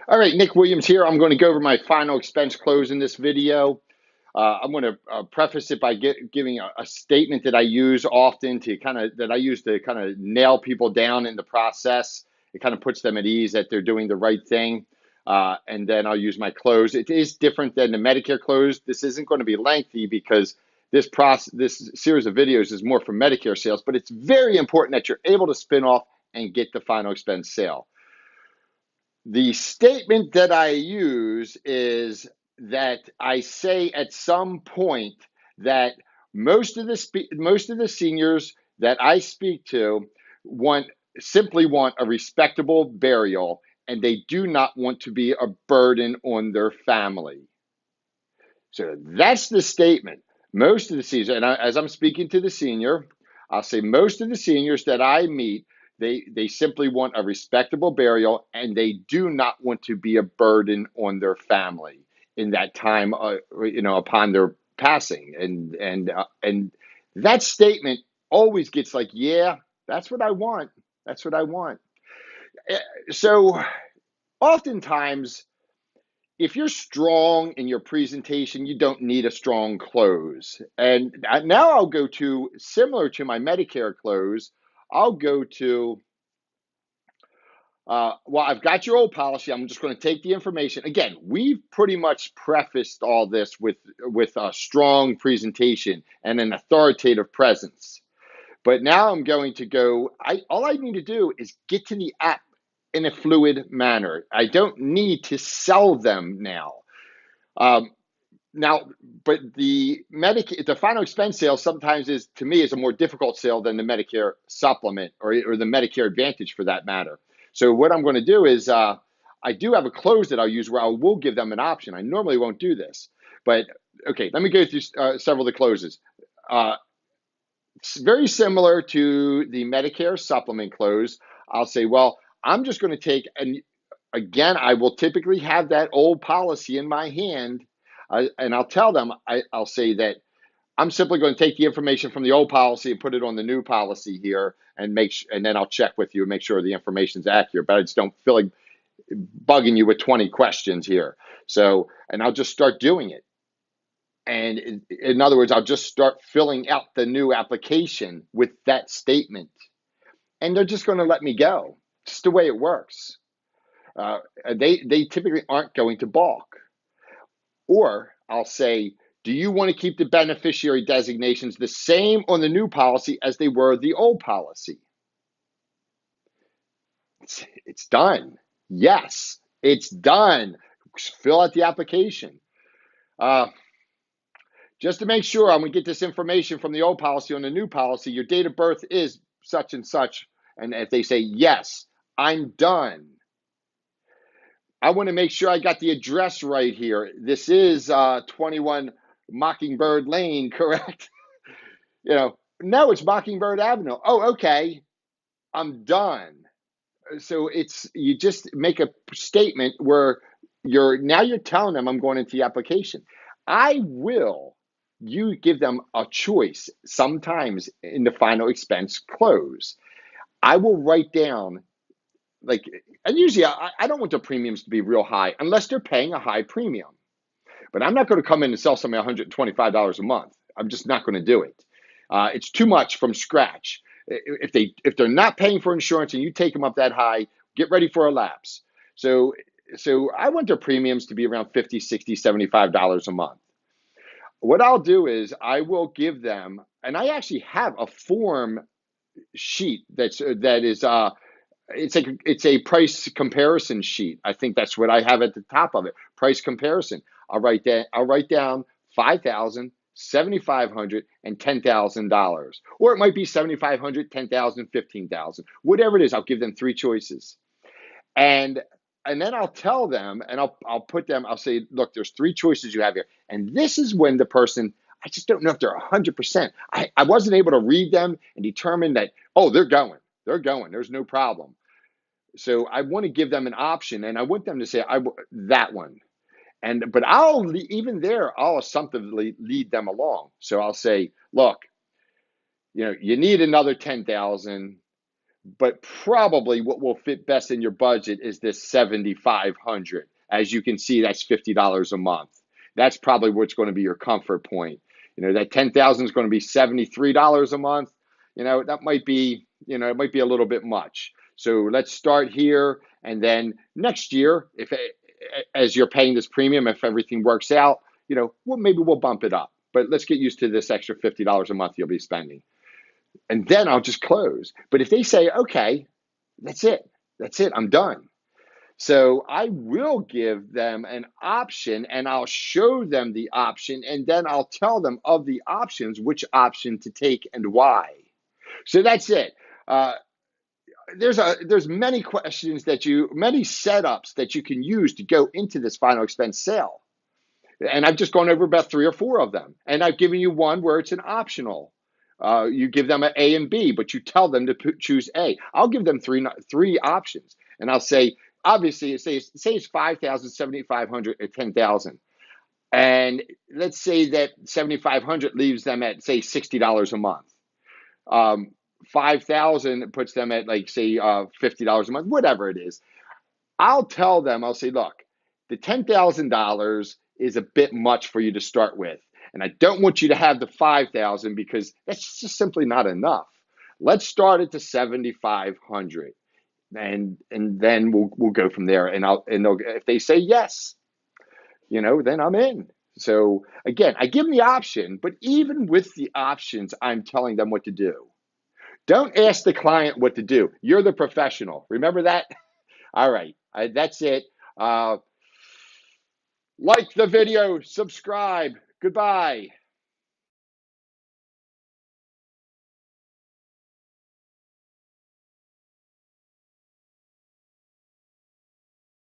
All right, Nick Williams here. I'm going to go over my final expense close in this video. I'm going to preface it by giving a statement that I use often to kind of nail people down in the process. It kind of puts them at ease that they're doing the right thing. And then I'll use my close. It is different than the Medicare close. This isn't going to be lengthy because this series of videos is more for Medicare sales, but it's very important that you're able to spin off and get the final expense sale. The statement that I use is that I say at some point that most of the seniors that I speak to simply want a respectable burial, and they do not want to be a burden on their family. So that's the statement. Most of the seniors, and as I'm speaking to the senior, I'll say most of the seniors that I meet, they simply want a respectable burial, and they do not want to be a burden on their family in that time, upon their passing. And that statement always gets like, yeah, that's what I want. That's what I want. So oftentimes, if you're strong in your presentation, you don't need a strong close. And now I'll go to, similar to my Medicare close, I'll go to, well, I've got your old policy. I'm just going to take the information. Again, we've pretty much prefaced all this with a strong presentation and an authoritative presence. But now I'm going to go, all I need to do is get to the app in a fluid manner. I don't need to sell them now. Um, Now, but the final expense sale sometimes to me, is a more difficult sale than the Medicare supplement or the Medicare Advantage for that matter. So what I'm going to do is I do have a close that I'll use where I will give them an option. I normally won't do this, but okay, let me go through several of the closes. Uh, it's very similar to the Medicare supplement close. I'll say, well, I'm just going to take, and again, I will typically have that old policy in my hand, and I'll tell them, I'll say that I'm simply going to take the information from the old policy and put it on the new policy here, and then I'll check with you and make sure the information's accurate. But I just don't feel like bugging you with 20 questions here. So, and I'll just start doing it. And in other words, I'll just start filling out the new application with that statement, and they're just going to let me go. It's just the way it works. Uh, they typically aren't going to balk. Or I'll say, do you want to keep the beneficiary designations the same on the new policy as they were the old policy? It's done. Yes, it's done. Fill out the application. Uh, just to make sure, I'm going to get this information from the old policy on the new policy. Your date of birth is such and such. And if they say, yes, I'm done. I want to make sure I got the address right here. This is 21 Mockingbird Lane, correct? No, it's Mockingbird Avenue. Oh, okay. I'm done. So you just make a statement where you're telling them I'm going into the application. You give them a choice sometimes in the final expense close. I will write down, like, and usually I don't want the premiums to be real high unless they're paying a high premium. But I'm not going to come in and sell somebody $125 a month. I'm just not going to do it. It's too much from scratch. If they're not paying for insurance and you take them up that high, get ready for a lapse. So I want their premiums to be around $50, $60, $75 a month. What I'll do is I will give them, and I actually have a form sheet that is it's a price comparison sheet. I think that's what I have at the top of it. Price comparison. I'll write down 5,000, 7,500, and $10,000, or it might be 7,500, 10,000, 15,000. Whatever it is, I'll give them three choices, and then I'll tell them, and I'll say, look, there's three choices you have here, and this is when the person. I just don't know if they're 100%. I wasn't able to read them and determine that, oh, they're going. They're going. There's no problem. So I want to give them an option, and I want them to say that one. But I'll assumptively lead them along. So I'll say, look, you need another 10,000, but probably what will fit best in your budget is this 7,500. As you can see, that's $50 a month. That's probably what's going to be your comfort point. That 10,000 is going to be $73 a month. That might be, it might be a little bit much. So let's start here, and then next year, if as you're paying this premium, if everything works out, maybe we'll bump it up. But let's get used to this extra $50 a month you'll be spending, and then I'll just close. But if they say, okay, that's it, I'm done. So I will give them an option, and I'll show them the option, and then I'll tell them of the options, which option to take and why. So that's it. There's many questions many setups that you can use to go into this final expense sale. And I've just gone over about 3 or 4 of them. And I've given you one where it's an optional. You give them an A and B, but you tell them to choose A. I'll give them three options. And I'll say, obviously, say it's 5,000, 7,500, or 10,000. And let's say that 7,500 leaves them at, say, $60 a month. 5,000 puts them at, like, say, $50 a month, whatever it is. I'll tell them, I'll say, look, the $10,000 is a bit much for you to start with. And I don't want you to have the 5,000 because that's just simply not enough. Let's start at the 7,500, and then we'll go from there. And if they say yes, then I'm in. So again, I give them the option, but even with the options, I'm telling them what to do. Don't ask the client what to do. You're the professional. Remember that? All right. That's it. Like the video, subscribe. Goodbye.